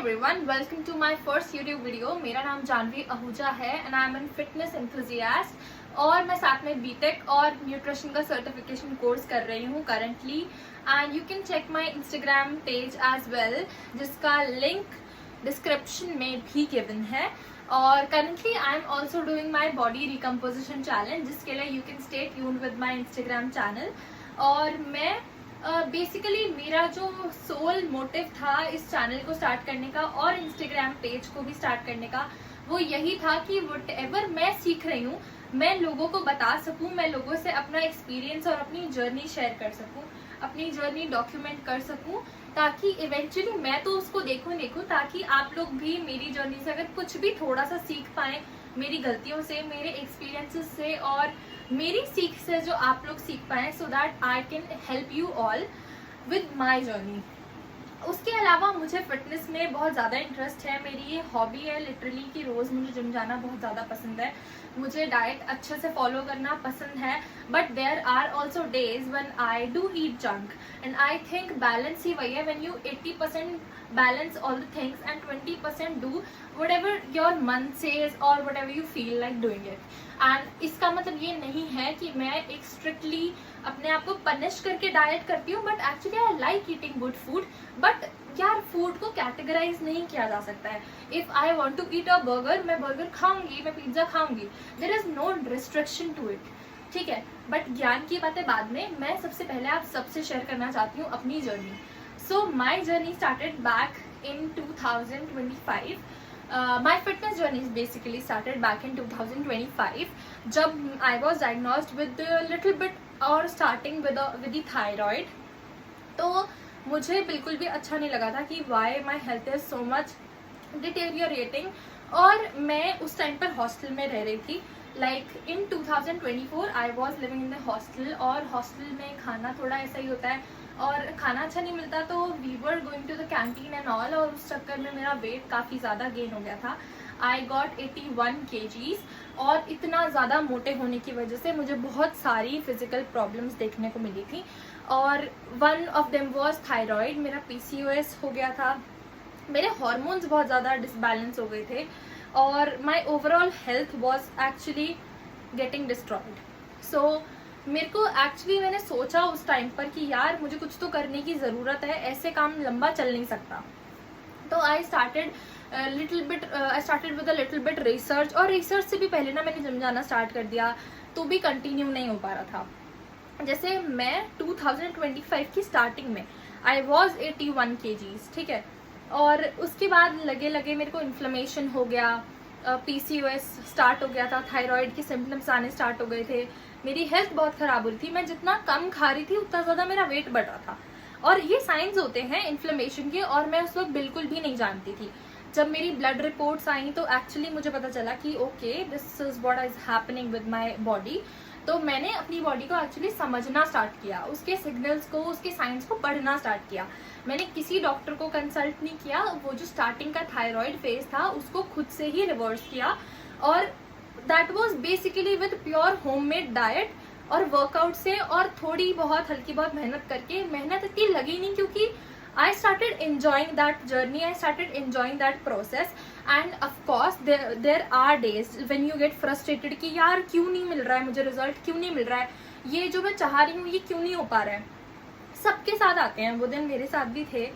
everyone, welcome to my first YouTube video। मेरा नाम जानवी आहूजा है and I am an fitness enthusiast और मैं साथ में बीटेक और न्यूट्रिशन का सर्टिफिकेशन कोर्स कर रही हूँ currently. And you can check my Instagram page as well, जिसका लिंक डिस्क्रिप्शन में भी गिवन है। और currently I am also doing my body recomposition challenge, जिसके लिए you can stay tuned with my Instagram channel. और मैं बेसिकली मेरा जो सोल मोटिव था इस चैनल को स्टार्ट करने का और इंस्टाग्राम पेज को भी स्टार्ट करने का, वो यही था कि व्हाटएवर मैं सीख रही हूँ मैं लोगों को बता सकूँ, मैं लोगों से अपना एक्सपीरियंस और अपनी जर्नी शेयर कर सकूँ, अपनी जर्नी डॉक्यूमेंट कर सकूँ, ताकि इवेंचुअली मैं तो उसको देखूँ ताकि आप लोग भी मेरी जर्नी से अगर कुछ भी थोड़ा सा सीख पाएँ, मेरी गलतियों से, मेरे एक्सपीरियंसेस से और मेरी सीख से जो आप लोग सीख पाएँ, so that I can help you all with my journey. उसके अलावा मुझे फिटनेस में बहुत ज़्यादा इंटरेस्ट है, मेरी ये हॉबी है लिटरली कि रोज़ मुझे जिम जाना बहुत ज़्यादा पसंद है, मुझे डाइट अच्छे से फॉलो करना पसंद है। But there are also days when I do eat junk and I think balance ही वही है, when you 80% balance all the things and 20% do whatever your मन says or whatever you feel like doing it। And इसका मतलब ये नहीं है कि मैं एक स्ट्रिक्टली अपने आप को पनिश करके डाइट करती हूँ, but actually I like eating good food. But यार फूड को कैटेगराइज नहीं किया जा सकता है। If I want to eat a burger, मैं बर्गर खाऊंगी, मैं पिज्जा खाऊंगी, there is no restriction to it, ठीक है। बट ज्ञान की बातें बाद में, मैं सबसे पहले आप सबसे शेयर करना चाहती हूँ अपनी journey. So my journey started back in 2025। My fitness journey is basically started back in 2025 जब I was diagnosed with a little bit और starting with the thyroid। तो मुझे बिल्कुल भी अच्छा नहीं लगा था कि why my health is so much deteriorating। और मैं उस टाइम पर हॉस्टल में रह रही थी, like in 2024 I was living in the hostel। और हॉस्टल में खाना थोड़ा ऐसा ही होता है और खाना अच्छा नहीं मिलता, तो we were going to the canteen and all, और उस चक्कर में मेरा वेट काफ़ी ज़्यादा गेन हो गया था। आई गॉट 81 kgs और इतना ज़्यादा मोटे होने की वजह से मुझे बहुत सारी फिजिकल प्रॉब्लम्स देखने को मिली थी। और one of them was thyroid, मेरा PCOS हो गया था, मेरे हॉर्मोन्स बहुत ज़्यादा डिसबैलेंस हो गए थे और my overall health was actually getting destroyed. So मेरे को एक्चुअली मैंने सोचा उस टाइम पर कि यार मुझे कुछ तो करने की ज़रूरत है, ऐसे काम लंबा चल नहीं सकता। तो I started with a little bit research, और रिसर्च से भी पहले ना मैंने जिम जाना स्टार्ट कर दिया, तो भी कंटिन्यू नहीं हो पा रहा था। जैसे मैं 2025 की स्टार्टिंग में आई वॉज 81 kgs, ठीक है। और उसके बाद लगे लगे मेरे को इन्फ्लेमेशन हो गया, PCOS स्टार्ट हो गया था, थायराइड के सिम्टम्स आने स्टार्ट हो गए थे, मेरी हेल्थ बहुत ख़राब हो रही थी, मैं जितना कम खा रही थी उतना ज़्यादा मेरा वेट बढ़ रहा था। और ये साइंस होते हैं इन्फ्लेमेशन के, और मैं उस वक्त बिल्कुल भी नहीं जानती थी। जब मेरी ब्लड रिपोर्ट्स आई तो एक्चुअली मुझे पता चला कि okay this is what is happening with my body. तो मैंने अपनी बॉडी को एक्चुअली समझना स्टार्ट किया, उसके सिग्नल्स को, उसके साइंस को पढ़ना स्टार्ट किया। मैंने किसी डॉक्टर को कंसल्ट नहीं किया, वो जो स्टार्टिंग का थायराइड फेज था उसको खुद से ही रिवर्स किया। और that was basically with pure homemade diet और वर्कआउट से, और थोड़ी बहुत हल्की बहुत मेहनत करके। मेहनत इतनी लगी नहीं क्योंकि I started enjoying that journey, I started enjoying that process। and of course there are days when you get frustrated कि यार क्यों नहीं मिल रहा है मुझे रिजल्ट, क्यों नहीं मिल रहा है, ये जो मैं चाह रही हूँ ये क्यों नहीं हो पा रहा है। सबके साथ आते हैं, वो दिन मेरे साथ भी थे।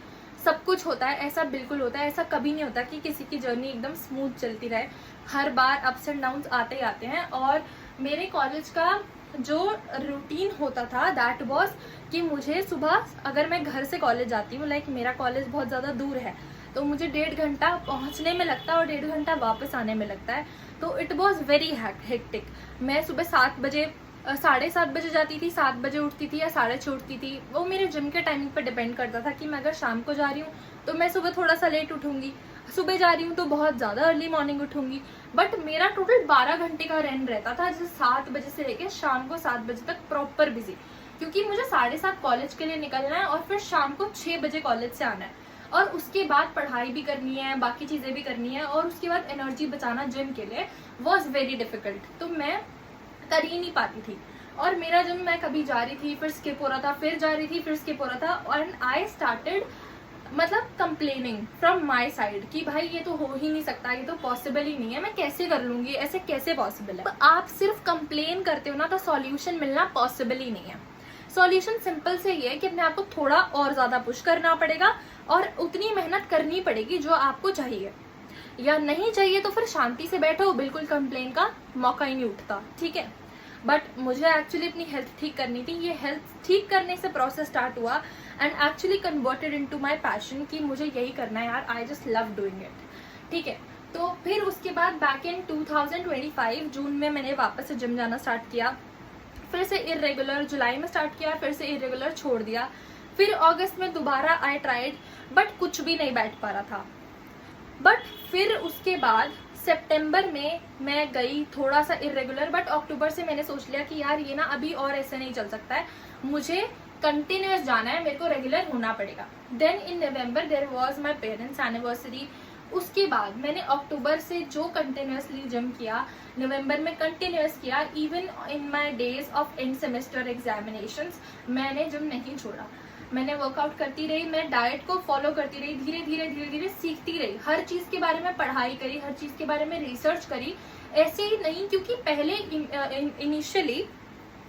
सब कुछ होता है, ऐसा बिल्कुल होता है, ऐसा कभी नहीं होता कि किसी की जर्नी एकदम स्मूथ चलती रहे, हर बार अप्स एंड डाउन्स आते ही आते हैं। और मेरे कॉलेज का जो रूटीन होता था दैट वाज कि मुझे सुबह, अगर मैं घर से कॉलेज जाती हूँ, लाइक मेरा कॉलेज बहुत ज़्यादा दूर है, तो मुझे 1.5 घंटा पहुँचने में लगता है और 1.5 घंटा वापस आने में लगता है। तो इट वॉज वेरी हेक्टिक। मैं सुबह 7 बजे 7:30 बजे जाती थी, 7 बजे उठती थी या 6:30 उठती थी, वो मेरे जिम के टाइमिंग पर डिपेंड करता था कि मैं अगर शाम को जा रही हूँ तो मैं सुबह थोड़ा सा लेट उठूंगी, सुबह जा रही हूँ तो बहुत ज़्यादा अर्ली मॉर्निंग उठूंगी। बट मेरा टोटल 12 घंटे का रन रहता था, जैसे 7 बजे से लेकर शाम को 7 बजे तक प्रॉपर बिजी, क्योंकि मुझे 7:30 कॉलेज के लिए निकलना है और फिर शाम को 6 बजे कॉलेज से आना है, और उसके बाद पढ़ाई भी करनी है, बाकी चीज़ें भी करनी है, और उसके बाद एनर्जी बचाना जिम के लिए वॉज वेरी डिफिकल्ट। तो मैं कर ही नहीं पाती थी, और मेरा जिम मैं कभी जा रही थी फिर स्किप हो रहा था, फिर जा रही थी फिर स्किप हो रहा था। और आई स्टार्टेड मतलब कंप्लेनिंग फ्रॉम माई साइड कि भाई ये तो हो ही नहीं सकता, ये तो पॉसिबल ही नहीं है, मैं कैसे कर लूंगी, ऐसे कैसे पॉसिबल है। तो आप सिर्फ कंप्लेन करते हो ना तो सॉल्यूशन मिलना पॉसिबल ही नहीं है। सॉल्यूशन सिंपल से ये है कि अपने आप को थोड़ा और ज्यादा पुश करना पड़ेगा और उतनी मेहनत करनी पड़ेगी जो आपको चाहिए, या नहीं चाहिए तो फिर शांति से बैठो, बिल्कुल कंप्लेन का मौका ही नहीं उठता, ठीक है। बट मुझे एक्चुअली अपनी हेल्थ ठीक करनी थी। ये हेल्थ ठीक करने से प्रोसेस स्टार्ट हुआ and actually converted into my passion कि मुझे यही करना है यार, I just love doing it, ठीक है। तो फिर उसके बाद बैक इन 2025 जून में मैंने वापस से जिम जाना स्टार्ट किया, फिर से इरेगुलर जुलाई में स्टार्ट किया, फिर से इरेगुलर छोड़ दिया, फिर अगस्त में दोबारा आई ट्राइड बट कुछ भी नहीं बैठ पा रहा था। बट फिर उसके बाद सितंबर में मैं गई थोड़ा सा इरेगुलर, बट अक्टूबर से मैंने सोच लिया कि यार ये ना अभी और ऐसे नहीं चल सकता है, मुझे कंटिन्यूअस जाना है, मेरे को रेगुलर होना पड़ेगा। Then in November there was my parents anniversary. उसके बाद मैंने अक्टूबर से जो कंटिन्यूअसली जिम किया, नवंबर में कंटिन्यूअस किया, even in my days of end semester examinations मैंने जिम नहीं छोड़ा। मैंने वर्कआउट करती रही, मैं डाइट को फॉलो करती रही, धीरे धीरे सीखती रही, हर चीज के बारे में पढ़ाई करी, हर चीज के बारे में रिसर्च करी। ऐसे ही नहीं, क्योंकि पहले इनिशियली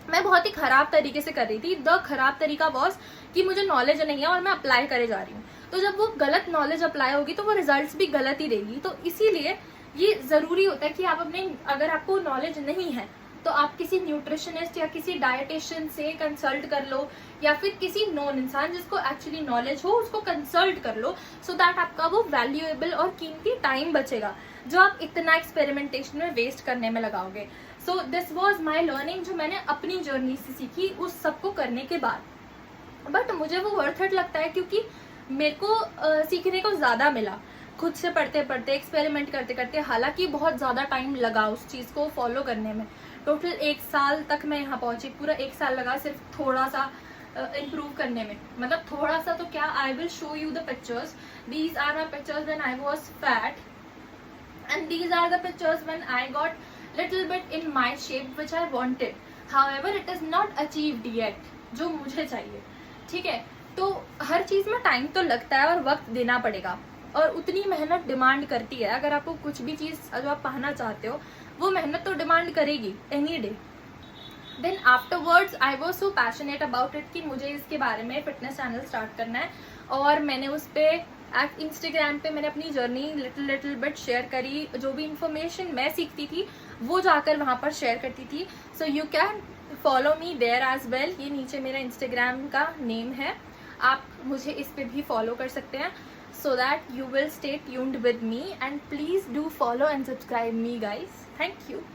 मैं बहुत ही खराब तरीके से कर रही थी। द खराब तरीका वॉज कि मुझे नॉलेज नहीं है और मैं अप्लाई करे जा रही हूँ, तो जब वो गलत नॉलेज अप्लाई होगी तो वो रिजल्ट्स भी गलत ही देगी। तो इसीलिए ये जरूरी होता है कि आप अपने, अगर आपको नॉलेज नहीं है तो आप किसी न्यूट्रिशनिस्ट या किसी डाइटिशियन से कंसल्ट कर लो, या फिर किसी नॉन इंसान जिसको एक्चुअली नॉलेज हो उसको कंसल्ट कर लो, सो दैट आपका वो वैल्यूएबल और कीमती टाइम बचेगा जो आप इतना एक्सपेरिमेंटेशन में वेस्ट करने में लगाओगे। So this was my learning, जो मैंने अपनी जर्नी से सीखी उस सबको करने के बाद। बट मुझे वो वर्थ इट लगता है क्योंकि मेरे को सीखने को ज्यादा मिला, खुद से पढ़ते पढ़ते, एक्सपेरिमेंट करते करते। हालांकि बहुत ज्यादा टाइम लगा उस चीज को फॉलो करने में, टोटल 1 साल तक मैं यहाँ पहुंची, पूरा 1 साल लगा सिर्फ थोड़ा सा इम्प्रूव करने में। मतलब थोड़ा सा तो क्या, I will show you the pictures. These are my pictures when I was fat and these are the pictures when I got little bit in my shape which I wanted. However it is not achieved yet, जो मुझे चाहिए, ठीक है। तो हर चीज में time तो लगता है और वक्त देना पड़ेगा, और उतनी मेहनत डिमांड करती है। अगर आपको कुछ भी चीज जो आप पाना चाहते हो वो मेहनत तो डिमांड करेगी any day. Then afterwards I was so passionate about it कि मुझे इसके बारे में फिटनेस चैनल स्टार्ट करना है, और मैंने उस पर इंस्टाग्राम पे मैंने अपनी जर्नी लिटिल बिट शेयर करी। जो भी इंफॉर्मेशन मैं सीखती थी वो जाकर वहाँ पर शेयर करती थी। So you can follow me there as well. ये नीचे मेरा इंस्टाग्राम का नेम है, आप मुझे इस पे भी फॉलो कर सकते हैं, so that you will stay tuned with me, and please do follow and subscribe me guys. Thank you.